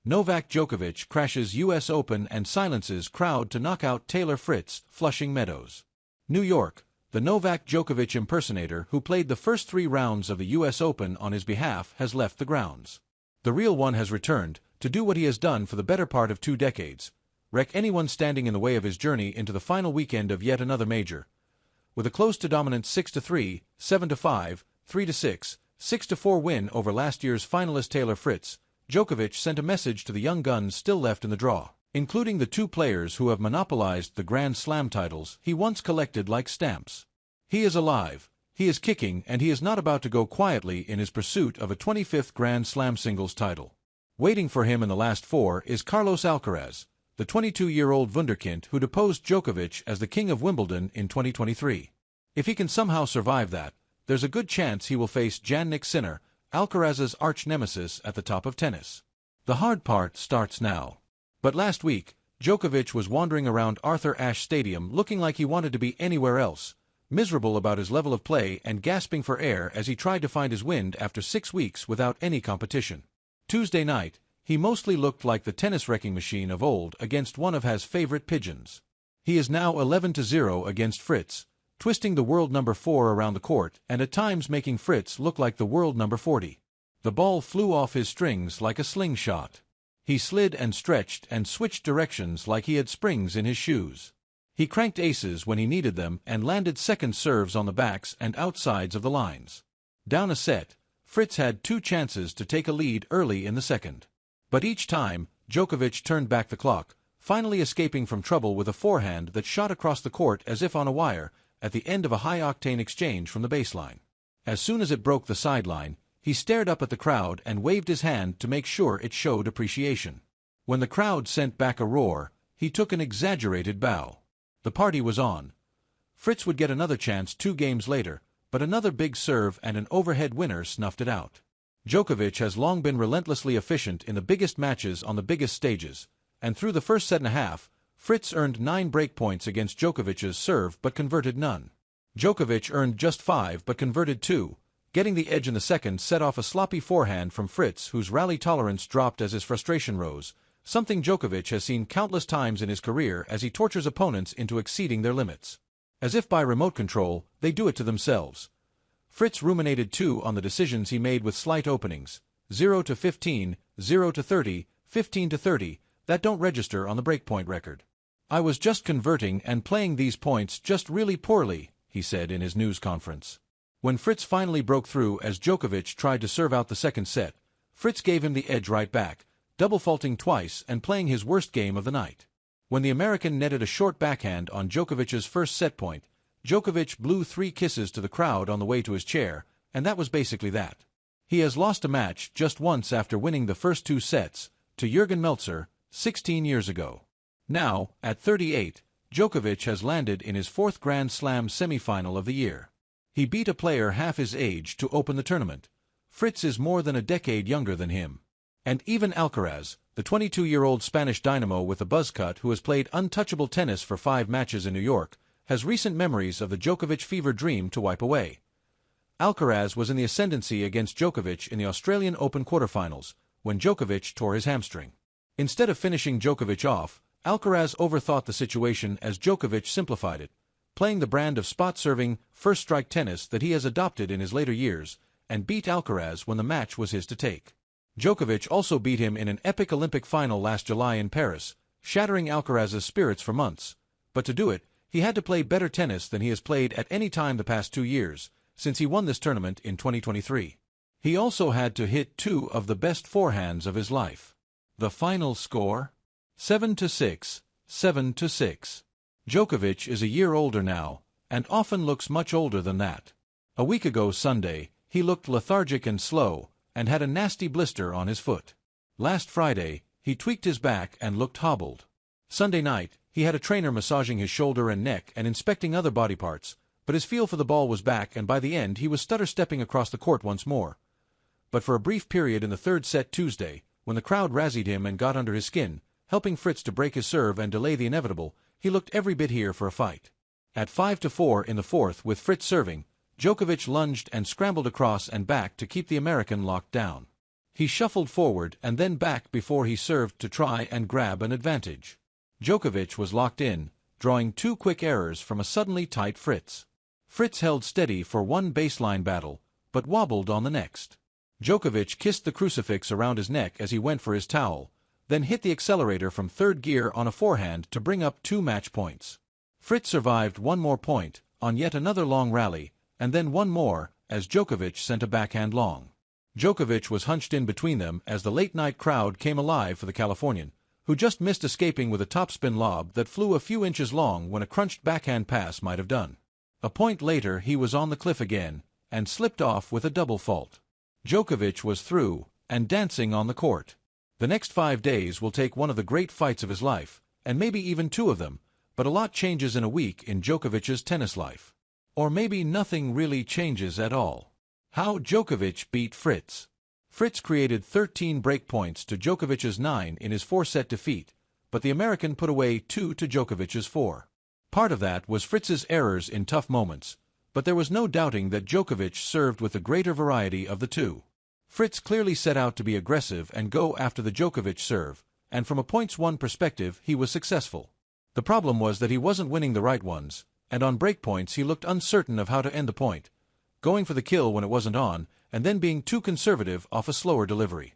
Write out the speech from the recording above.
Novak Djokovic crashes U.S. Open and silences crowd to knock out Taylor Fritz, Flushing Meadows. New York, the Novak Djokovic impersonator who played the first 3 rounds of the U.S. Open on his behalf has left the grounds. The real one has returned, to do what he has done for the better part of 2 decades, wreck anyone standing in the way of his journey into the final weekend of yet another major. With a close-to-dominant 6-3, 7-5, 3-6, 6-4 win over last year's finalist Taylor Fritz, Djokovic sent a message to the young guns still left in the draw, including the 2 players who have monopolized the Grand Slam titles he once collected like stamps. He is alive, he is kicking, and he is not about to go quietly in his pursuit of a 25th Grand Slam singles title. Waiting for him in the last 4 is Carlos Alcaraz, the 22-year-old wunderkind who deposed Djokovic as the king of Wimbledon in 2023. If he can somehow survive that, there's a good chance he will face Jannik Sinner, Alcaraz's arch-nemesis at the top of tennis. The hard part starts now. But last week, Djokovic was wandering around Arthur Ashe Stadium looking like he wanted to be anywhere else, miserable about his level of play and gasping for air as he tried to find his wind after 6 weeks without any competition. Tuesday night, he mostly looked like the tennis wrecking machine of old against one of his favorite pigeons. He is now 11-0 against Fritz, twisting the world number 4 around the court and at times making Fritz look like the world number 40. The ball flew off his strings like a slingshot. He slid and stretched and switched directions like he had springs in his shoes. He cranked aces when he needed them and landed second serves on the backs and outsides of the lines. Down a set, Fritz had 2 chances to take a lead early in the second. But each time, Djokovic turned back the clock, finally escaping from trouble with a forehand that shot across the court as if on a wire, at the end of a high-octane exchange from the baseline. As soon as it broke the sideline, he stared up at the crowd and waved his hand to make sure it showed appreciation. When the crowd sent back a roar, he took an exaggerated bow. The party was on. Fritz would get another chance 2 games later, but another big serve and an overhead winner snuffed it out. Djokovic has long been relentlessly efficient in the biggest matches on the biggest stages, and through the first set and a half, Fritz earned 9 break points against Djokovic's serve but converted none. Djokovic earned just 5 but converted 2, getting the edge in the second set off a sloppy forehand from Fritz whose rally tolerance dropped as his frustration rose, something Djokovic has seen countless times in his career as he tortures opponents into exceeding their limits. As if by remote control, they do it to themselves. Fritz ruminated too on the decisions he made with slight openings, 0-15, 0-30, 15-30, that don't register on the breakpoint record. I was just converting and playing these points just really poorly, he said in his news conference. When Fritz finally broke through as Djokovic tried to serve out the second set, Fritz gave him the edge right back, double faulting twice and playing his worst game of the night. When the American netted a short backhand on Djokovic's first set point, Djokovic blew 3 kisses to the crowd on the way to his chair, and that was basically that. He has lost a match just once after winning the first 2 sets, to Jürgen Meltzer, 16 years ago. Now, at 38, Djokovic has landed in his 4th Grand Slam semifinal of the year. He beat a player half his age to open the tournament. Fritz is more than a decade younger than him. And even Alcaraz, the 22-year-old Spanish dynamo with a buzz cut who has played untouchable tennis for 5 matches in New York, has recent memories of the Djokovic fever dream to wipe away. Alcaraz was in the ascendancy against Djokovic in the Australian Open quarterfinals, when Djokovic tore his hamstring. Instead of finishing Djokovic off, Alcaraz overthought the situation as Djokovic simplified it, playing the brand of spot-serving, first-strike tennis that he has adopted in his later years, and beat Alcaraz when the match was his to take. Djokovic also beat him in an epic Olympic final last July in Paris, shattering Alcaraz's spirits for months. But to do it, he had to play better tennis than he has played at any time the past 2 years, since he won this tournament in 2023. He also had to hit 2 of the best forehands of his life. The final score? 7-6, 7-6. Djokovic is a year older now, and often looks much older than that. A week ago Sunday, he looked lethargic and slow, and had a nasty blister on his foot. Last Friday, he tweaked his back and looked hobbled. Sunday night, he had a trainer massaging his shoulder and neck and inspecting other body parts, but his feel for the ball was back and by the end he was stutter-stepping across the court once more. But for a brief period in the 3rd set Tuesday, when the crowd razzied him and got under his skin, helping Fritz to break his serve and delay the inevitable, he looked every bit here for a fight. At 5-4 in the 4th with Fritz serving, Djokovic lunged and scrambled across and back to keep the American locked down. He shuffled forward and then back before he served to try and grab an advantage. Djokovic was locked in, drawing 2 quick errors from a suddenly tight Fritz. Fritz held steady for one baseline battle, but wobbled on the next. Djokovic kissed the crucifix around his neck as he went for his towel, then hit the accelerator from third gear on a forehand to bring up 2 match points. Fritz survived one more point, on yet another long rally, and then one more, as Djokovic sent a backhand long. Djokovic was hunched in between them as the late-night crowd came alive for the Californian, who just missed escaping with a topspin lob that flew a few inches long when a crunched backhand pass might have done. A point later he was on the cliff again, and slipped off with a double fault. Djokovic was through, and dancing on the court. The next 5 days will take one of the great fights of his life, and maybe even 2 of them, but a lot changes in a week in Djokovic's tennis life. Or maybe nothing really changes at all. How Djokovic beat Fritz. Fritz created 13 break points to Djokovic's 9 in his 4-set defeat, but the American put away 2 to Djokovic's 4. Part of that was Fritz's errors in tough moments, but there was no doubting that Djokovic served with the greater variety of the two. Fritz clearly set out to be aggressive and go after the Djokovic serve, and from a points-won perspective he was successful. The problem was that he wasn't winning the right ones, and on breakpoints he looked uncertain of how to end the point, going for the kill when it wasn't on, and then being too conservative off a slower delivery.